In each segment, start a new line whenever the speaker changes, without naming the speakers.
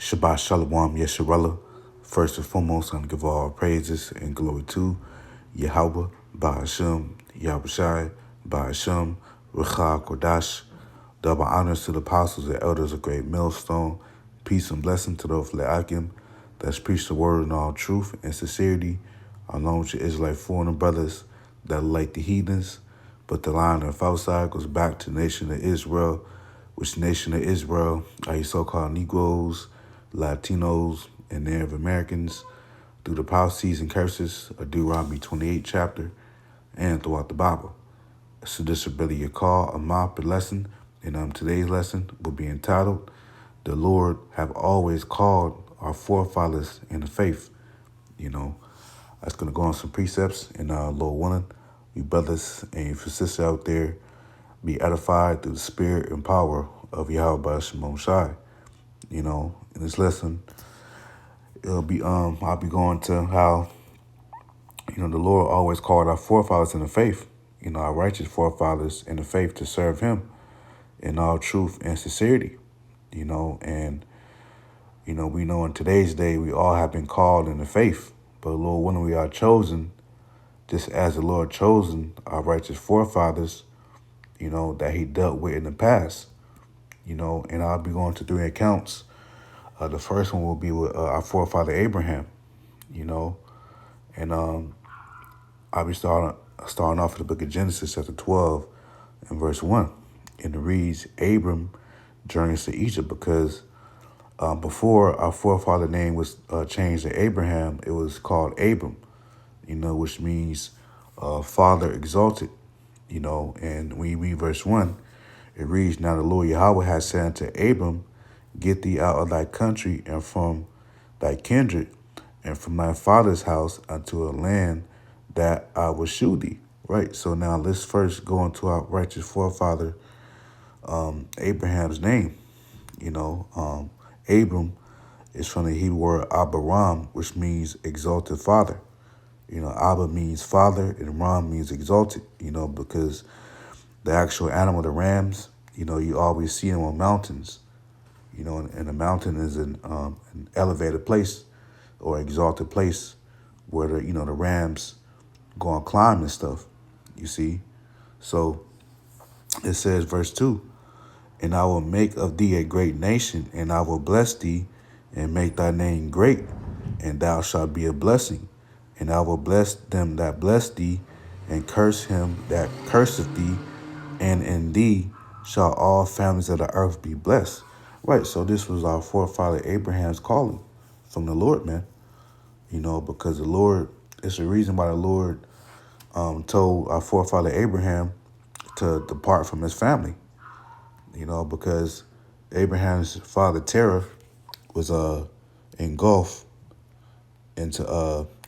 Shabbat Shalom Yesharella. First and foremost, I'm going to give all praises and glory to Yahweh, Bahashem, Yahushai, Bahashem, Recha Kodash. Double honors to the apostles and elders of Great Millstone. Peace and blessing to those Le'akim that's preached the word in all truth and sincerity, along with your Israelite foreign brothers that are like the heathens. But the line of outside goes back to the nation of Israel, which nation of Israel are you so-called Negroes, Latinos, and Native Americans through the prophecies and curses of Deuteronomy 28 chapter and throughout the Bible. So this will be your call, a mop lesson, and today's lesson will be entitled, "The Lord have always called our forefathers in the faith." That's going to go on some precepts, and Lord willing, you brothers and your sisters out there be edified through the spirit and power of Yahweh Shemon Shai. In this lesson, I'll be going to how, the Lord always called our forefathers in the faith, our righteous forefathers in the faith to serve him in all truth and sincerity, and, we know in today's day, we all have been called in the faith, but Lord, when we are chosen, just as the Lord chosen our righteous forefathers, that he dealt with in the past, and I'll be going to three accounts. The first one will be with our forefather Abraham, and I'll be starting off with the book of Genesis chapter 12 and verse 1. And it reads, Abram journeys to Egypt because before our forefather name was changed to Abraham, it was called Abram, which means father exalted, and when you read verse 1, it reads, Now the Lord Yahweh has said unto Abram, Get thee out of thy country and from thy kindred and from thy father's house unto a land that I will shew thee. Right. So now let's first go into our righteous forefather, Abraham's name. Abram is from the Hebrew word Abaram, which means exalted father. Abba means father and Ram means exalted, because the actual animal, the rams, you always see them on mountains. And a mountain is an elevated place or exalted place where the rams go and climb and stuff. You see, so it says, verse 2, And I will make of thee a great nation, and I will bless thee, and make thy name great, and thou shalt be a blessing. And I will bless them that bless thee, and curse him that curseth thee, and in thee shall all families of the earth be blessed. Right, so this was our forefather Abraham's calling from the Lord, man. Because the Lord, it's the reason why the Lord told our forefather Abraham to depart from his family. Because Abraham's father Terah was engulfed into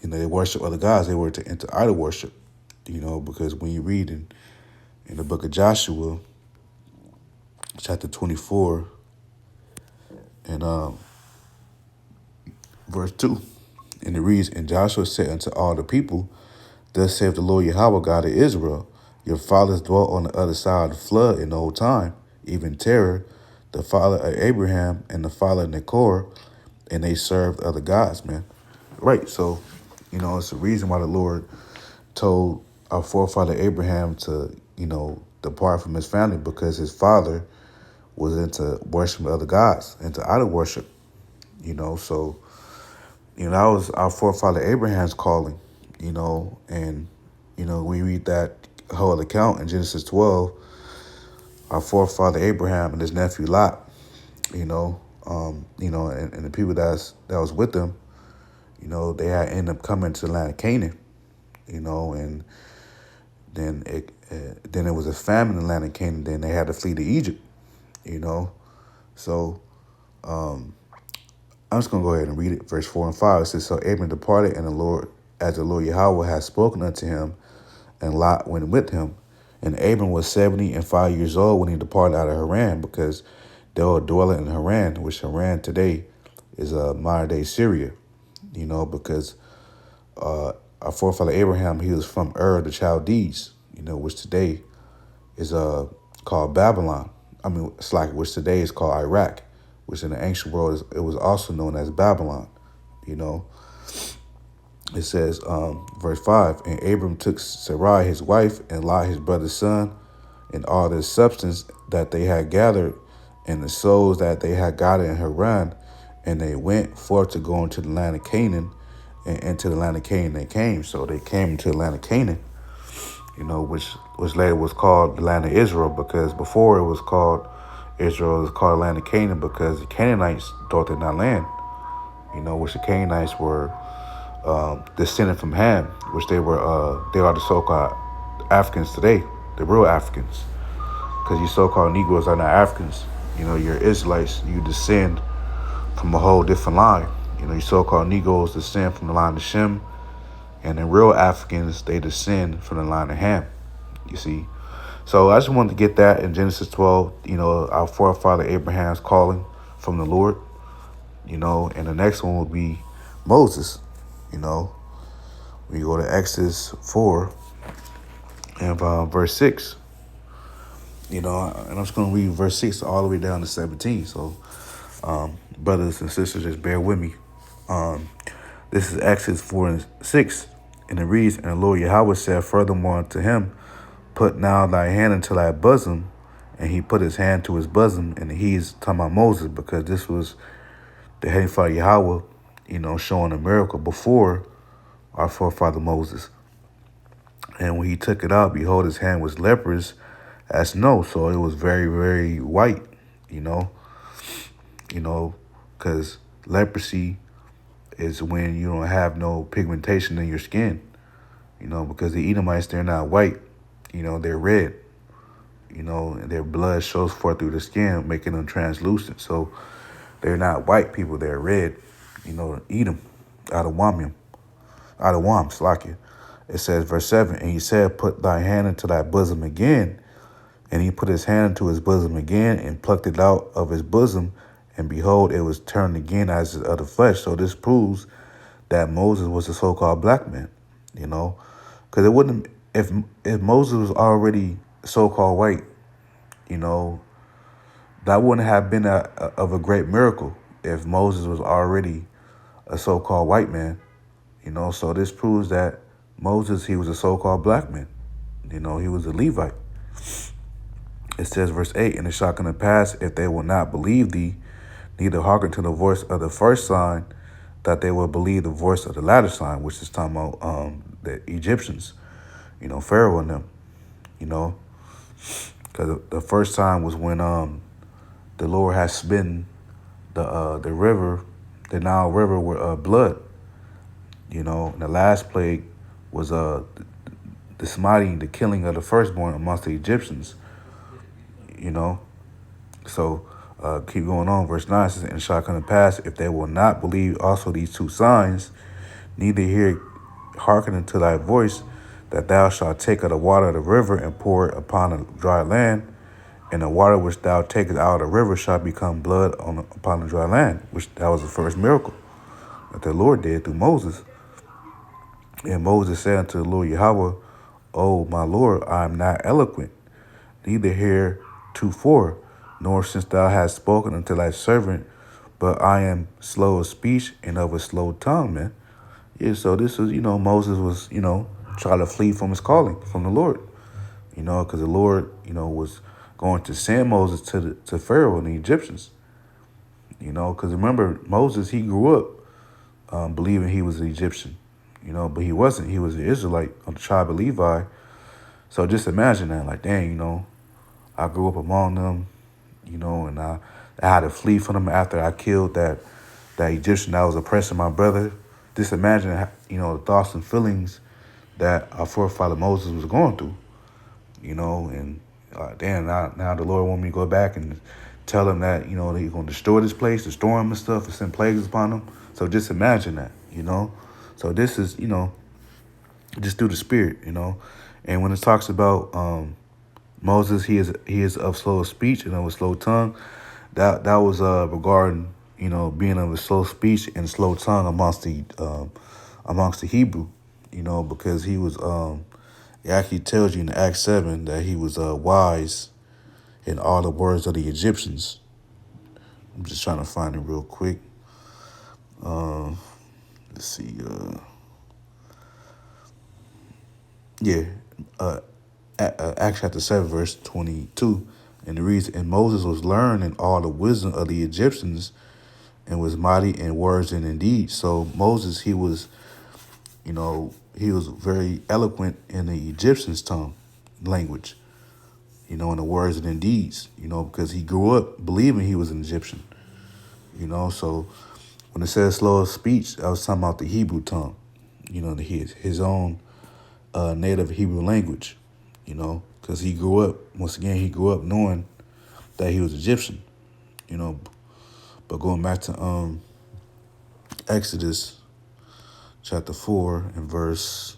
they worship other gods. They were into idol worship. Because when you read in the book of Joshua, chapter 24, and verse 2, and it reads, And Joshua said unto all the people, Thus saith the Lord Yahweh God of Israel, Your fathers dwelt on the other side of the flood in the old time, even Terah, the father of Abraham, and the father of Nachor, and they served other gods, man. Right, so, it's the reason why the Lord told our forefather Abraham to, depart from his family, because his father was into worshiping other gods, into idol worship, so, that was our forefather Abraham's calling, and, we read that whole account in Genesis 12, our forefather Abraham and his nephew Lot, and the people that was with them, they had ended up coming to the land of Canaan, and then it was a famine in the land of Canaan. Then they had to flee to Egypt, So I'm just going to go ahead and read it. Verse 4 and 5, it says, So Abram departed, and as the Lord Yahweh had spoken unto him, and Lot went with him. And Abram was 75 years old when he departed out of Haran, because they were dwelling in Haran, which Haran today is modern-day Syria, because our forefather Abraham, he was from Ur, the Chaldees, which today is called Babylon. Which today is called Iraq, which in the ancient world it was also known as Babylon. You know, it says, verse 5, and Abram took Sarai his wife and Lot his brother's son and all the substance that they had gathered and the souls that they had gotten in Haran, and they went forth to go into the land of Canaan, and into the land of Canaan they came. So they came into the land of Canaan, which later was called the land of Israel, because before it was called Israel, it was called the land of Canaan because the Canaanites dwelt in that land, which the Canaanites were descended from Ham, which they are the so-called Africans today, the real Africans, because you so-called Negroes are not Africans. You're Israelites. You descend from a whole different line. You so-called Negroes descend from the line of Shem, and the real Africans, they descend from the line of Ham. You see, so I just wanted to get that in Genesis 12. Our forefather Abraham's calling from the Lord. And the next one will be Moses. We go to Exodus 4 and verse 6. And I'm just going to read verse 6 all the way down to 17. So, brothers and sisters, just bear with me. This is Exodus 4 and 6. And it reads, and the Lord Yahweh said furthermore unto him, put now thy hand into thy bosom. And he put his hand to his bosom. And he's talking about Moses, because this was the Heavenly Father Yahweh, showing a miracle before our forefather Moses. And when he took it out, behold, his hand was leprous as snow. So it was very, very white, because leprosy is when you don't have no pigmentation in your skin, because the Edomites, they're not white, they're red, and their blood shows forth through the skin, making them translucent. So they're not white people, they're red, Edom, out of Wam, Slakia. It says, verse 7, and he said, put thy hand into thy bosom again. And he put his hand into his bosom again and plucked it out of his bosom. And behold, it was turned again as of the flesh. So this proves that Moses was a so-called black man, because it wouldn't, if Moses was already so-called white, that wouldn't have been of a great miracle if Moses was already a so-called white man, So this proves that Moses, he was a so-called black man, he was a Levite. It says, verse 8, and it shall come to pass, if they will not believe thee, neither hearken to the voice of the first sign, that they will believe the voice of the latter sign, which is talking about the Egyptians, Pharaoh and them, because the first sign was when the Lord has smitten the river, the Nile River, with blood, and the last plague was the smiting, the killing of the firstborn amongst the Egyptians, So keep going on. Verse 9 says, and it shall come to pass, if they will not believe also these two signs, neither hearken unto thy voice, that thou shalt take of the water of the river and pour it upon the dry land, and the water which thou takest out of the river shall become blood upon the dry land, which that was the first miracle that the Lord did through Moses. And Moses said unto the Lord Yahweh, O my Lord, I am not eloquent, neither heretofore, nor since thou hast spoken unto thy servant, but I am slow of speech and of a slow tongue, man. Yeah, so this is, Moses was, trying to flee from his calling, from the Lord, because the Lord, was going to send Moses to Pharaoh and the Egyptians, because remember, Moses, he grew up believing he was an Egyptian, but he wasn't. He was an Israelite of the tribe of Levi. So just imagine that, like, dang, I grew up among them, and I had to flee from them after I killed that Egyptian that was oppressing my brother. Just imagine, the thoughts and feelings that our forefather Moses was going through, and damn, now the Lord want me to go back and tell him that, that he's going to destroy this place, destroy him and stuff, and send plagues upon him. So just imagine that, So this is, just through the spirit, And when it talks about Moses, he is of slow speech and of a slow tongue, that was regarding, being of a slow speech and slow tongue amongst the Hebrew, because he was it actually tells you in Acts 7 that he was wise in all the words of the Egyptians, I'm just trying to find it real quick. Let's see. Yeah, Acts chapter 7, verse 22. And it reads, and Moses was learned in all the wisdom of the Egyptians and was mighty in words and in deeds. So Moses, he was very eloquent in the Egyptians' tongue, language, in the words and in deeds, because he grew up believing he was an Egyptian, So when it says slow of speech, I was talking about the Hebrew tongue, his own native Hebrew language, because he grew up knowing that he was Egyptian, you know. But going back to Exodus chapter 4 and verse,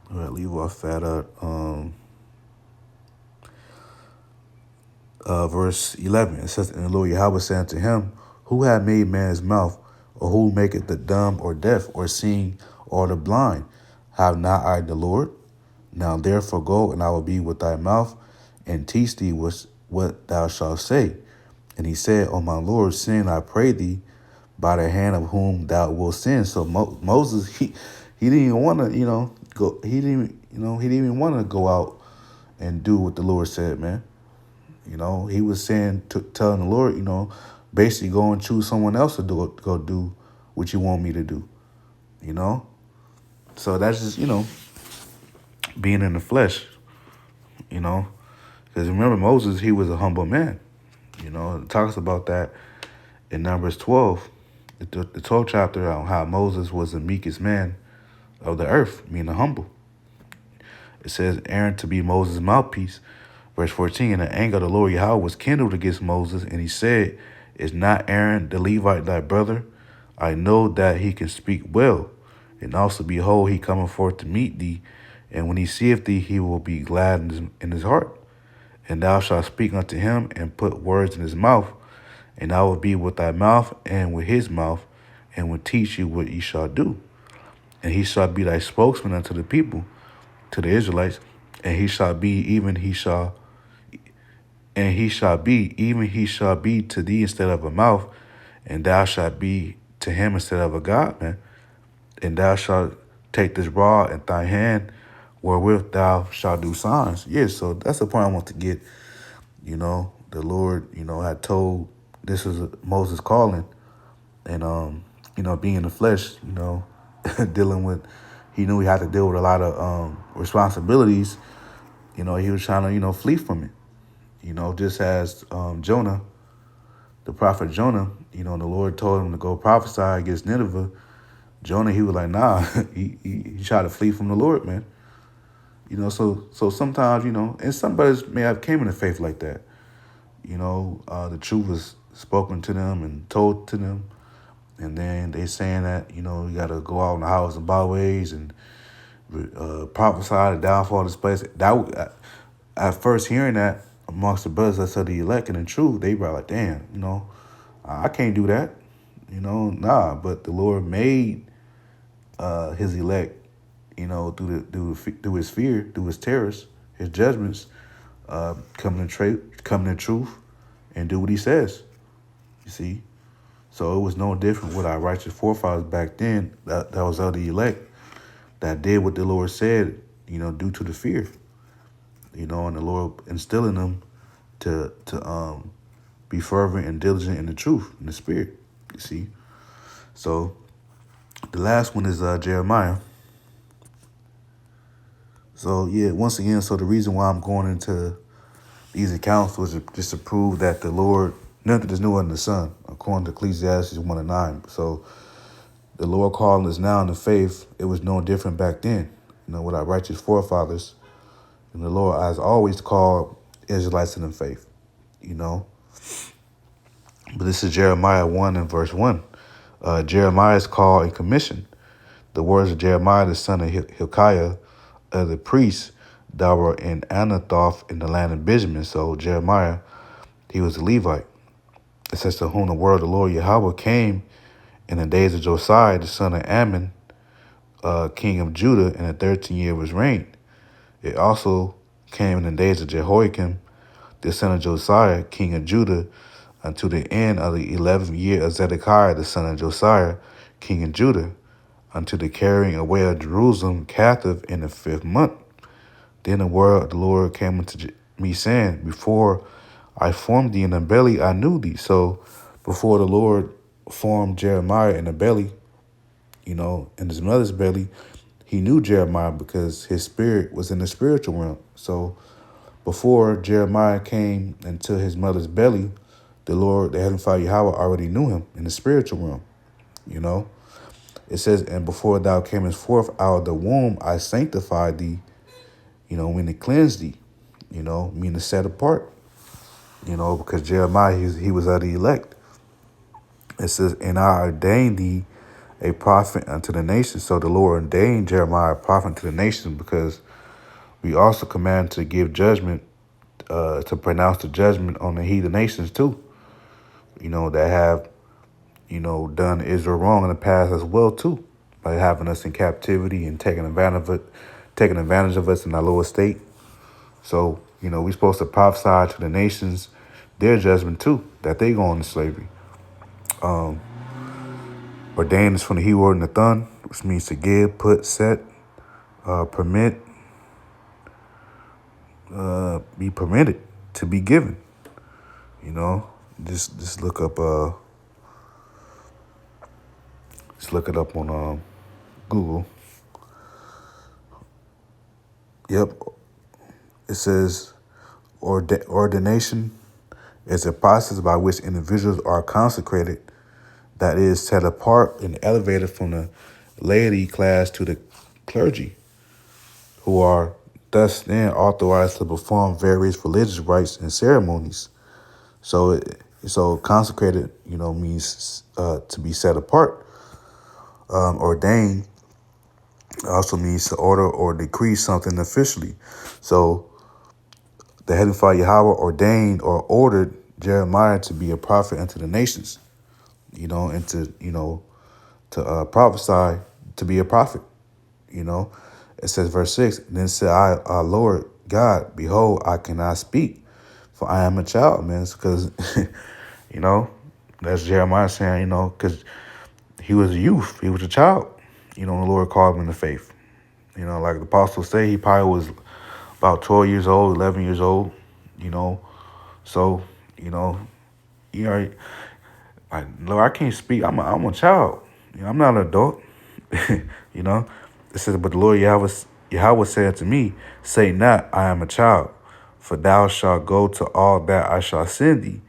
where I leave off at verse 11. It says, and the Lord Yahweh said unto him, who hath made man's mouth, or who maketh the dumb or deaf or seeing or the blind? Have not I the Lord? Now therefore go, and I will be with thy mouth, and teach thee what thou shalt say. And he said, O my Lord, send, I pray thee, by the hand of whom thou wilt send. So Moses, he didn't even want to, go. He didn't even want to go out and do what the Lord said, man. He was saying, telling the Lord, basically go and choose someone else to go do what you want me to do, So that's just, being in the flesh, Because remember, Moses, he was a humble man. It talks about that in Numbers 12, the 12th chapter, on how Moses was the meekest man of the earth, meaning humble. It says Aaron to be Moses' mouthpiece. Verse 14, and the anger of the Lord Yahweh was kindled against Moses, and he said, is not Aaron the Levite thy brother? I know that he can speak well. And also, behold, he cometh forth to meet thee, and when he seeth thee, he will be glad in his heart. And thou shalt speak unto him, and put words in his mouth, and I will be with thy mouth and with his mouth, and will teach you what ye shall do. And he shall be thy spokesman unto the people, to the Israelites, and he shall be even he shall be to thee instead of a mouth, and thou shalt be to him instead of a God, man. And thou shalt take this rod in thy hand, wherewith thou shalt do signs. Yeah, so that's the point I want to get. The Lord, had told this is Moses' calling, and being in the flesh, dealing with, he knew he had to deal with a lot of responsibilities. He was trying to, flee from it. Just as Jonah, the prophet Jonah, the Lord told him to go prophesy against Nineveh. Jonah, he was like, nah, he tried to flee from the Lord, man. So sometimes, and some brothers may have came into faith like that. The truth was spoken to them and told to them. And then they saying that, you got to go out in the highways and byways and prophesy the downfall of this place. At first hearing that amongst the brothers that said the elect and the truth, they were like, damn, I can't do that. Nah. But the Lord made his elect, through his fear, through his terrors, his judgments, come to truth and do what he says. You see? So it was no different with our righteous forefathers back then that was of the elect that did what the Lord said, due to the fear. And the Lord instilling them to be fervent and diligent in the truth, in the spirit. You see? So the last one is Jeremiah. So yeah, once again, so the reason why I'm going into these accounts was just to prove that the Lord, nothing is new under the sun, according to Ecclesiastes 1:9. So the Lord calling us now in the faith, it was no different back then, with our righteous forefathers. And the Lord has always called Israelites in the faith, But this is Jeremiah 1 and verse 1. Jeremiah is called and commissioned. The words of Jeremiah, the son of Hilkiah, of the priests that were in Anathoth in the land of Benjamin. So Jeremiah, he was a Levite. It says, to whom the word of the Lord Yahweh came in the days of Josiah, the son of Ammon, king of Judah, in the 13th year of his reign. It also came in the days of Jehoiakim, the son of Josiah, king of Judah, until the end of the 11th year of Zedekiah the son of Josiah, king of Judah, unto the carrying away of Jerusalem captive in the 5th month. Then the word of the Lord came unto me, saying, Before I formed thee in the belly, I knew thee. So before the Lord formed Jeremiah in the belly, in his mother's belly, he knew Jeremiah because his spirit was in the spiritual realm. So before Jeremiah came into his mother's belly, the Lord, the Heavenly Father Yahweh, already knew him in the spiritual realm. It says, and before thou camest forth out of the womb, I sanctified thee, meaning cleanse thee, meaning set apart, because Jeremiah, he was of the elect. It says, and I ordained thee a prophet unto the nations. So the Lord ordained Jeremiah a prophet to the nations because we also command to give judgment, to pronounce the judgment on the heathen nations too, that have, done Israel wrong in the past as well too, by having us in captivity and taking advantage of us in our lower state. So, we're supposed to prophesy to the nations their judgment too, that they go into slavery. Ordained is from the Hebrew word Nathan, which means to give, put, set, permit, be permitted, to be given. Just look up it up on Google. Yep. It says ordination is a process by which individuals are consecrated, that is, set apart and elevated from the laity class to the clergy, who are thus then authorized to perform various religious rites and ceremonies. So consecrated, means to be set apart. Ordained also means to order or decree something officially. So the Heavenly Father Yahweh ordained or ordered Jeremiah to be a prophet unto the nations, and to prophesy, to be a prophet. It says, verse 6, then said I, Lord God, behold, I cannot speak, for I am a child, man. It's because, that's Jeremiah saying, because he was a youth, he was a child. The Lord called him in the faith. Like the apostles say, he probably was about 12 years old, 11 years old, So, like, Lord, I can't speak. I'm a child. I'm not an adult. you know. It says, but the Lord Yahweh said to me, say not, I am a child, for thou shalt go to all that I shall send thee,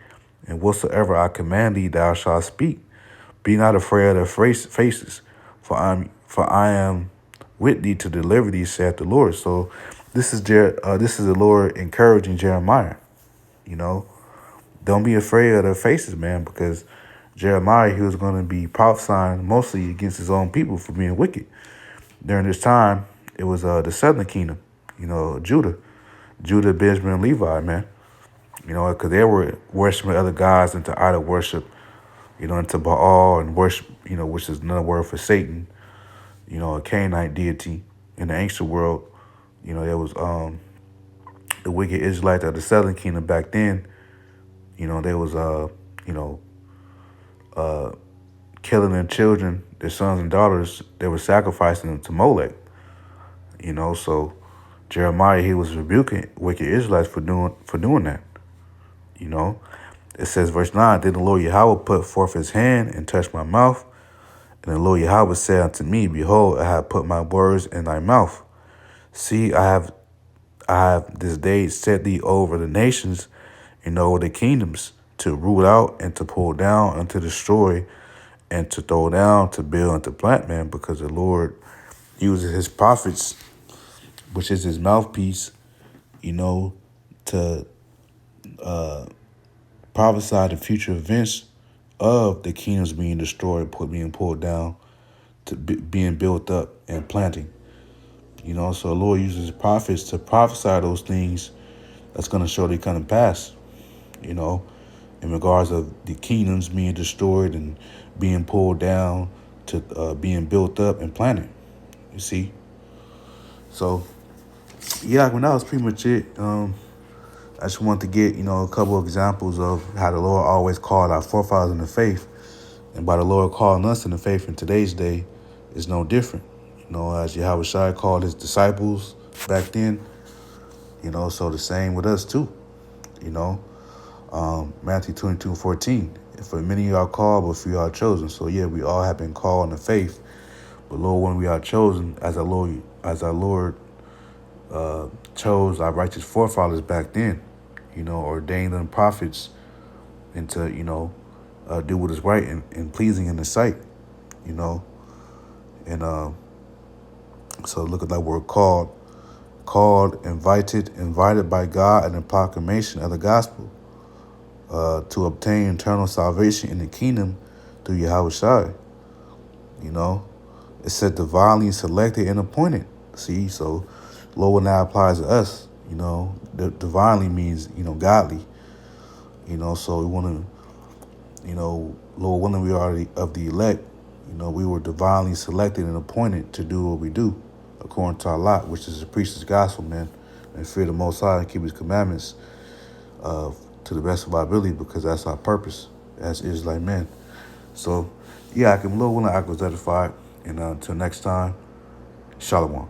and whatsoever I command thee, thou shalt speak. Be not afraid of their faces, for I am with thee to deliver thee, saith the Lord. So this is the Lord encouraging Jeremiah. Don't be afraid of their faces, man, because Jeremiah, he was going to be prophesying mostly against his own people for being wicked. During this time, it was the southern kingdom, Judah, Benjamin, and Levi, man. Because they were worshiping other gods into idol worship, into Baal and worship, which is another word for Satan, a Canaanite deity in the ancient world. There was the wicked Israelites of the southern kingdom back then. There was killing their children, their sons and daughters. They were sacrificing them to Molech. So Jeremiah, he was rebuking wicked Israelites for doing that. It says, verse 9, then the Lord Yahweh put forth his hand and touched my mouth. And the Lord Yahweh said unto me, behold, I have put my words in thy mouth. See, I have this day set thee over the nations and over the kingdoms, to root out and to pull down and to destroy and to throw down, to build and to plant, man, because the Lord uses his prophets, which is his mouthpiece, to prophesy the future events of the kingdoms being destroyed, being pulled down, to being built up and planting. So the Lord uses his prophets to prophesy those things that's going to surely come to pass, in regards of the kingdoms being destroyed and being pulled down to being built up and planted. You see? So, yeah, when that was pretty much it. I just want to get, a couple of examples of how the Lord always called our forefathers in the faith. And by the Lord calling us in the faith in today's day is no different. As Yahweh Shai called his disciples back then, so the same with us too. Matthew 22:14. For many are called, but few are chosen. So yeah, we all have been called in the faith. But Lord, when we are chosen, as our Lord chose our righteous forefathers back then, ordained them prophets and to, do what is right and pleasing in the sight, you know. And so look at that word called, invited by God in the proclamation of the gospel to obtain eternal salvation in the kingdom through Yahweh Shai. It said divinely selected and appointed. See, so Lord now applies to us. Divinely means, godly. So we want to, Lord willing, we are of the elect. We were divinely selected and appointed to do what we do, according to our lot, which is to preach His gospel, man, and fear the Most High and keep His commandments to the best of our ability, because that's our purpose as Israelite men. So, yeah, I can Lord willing, I was edified. And until next time, Shalom.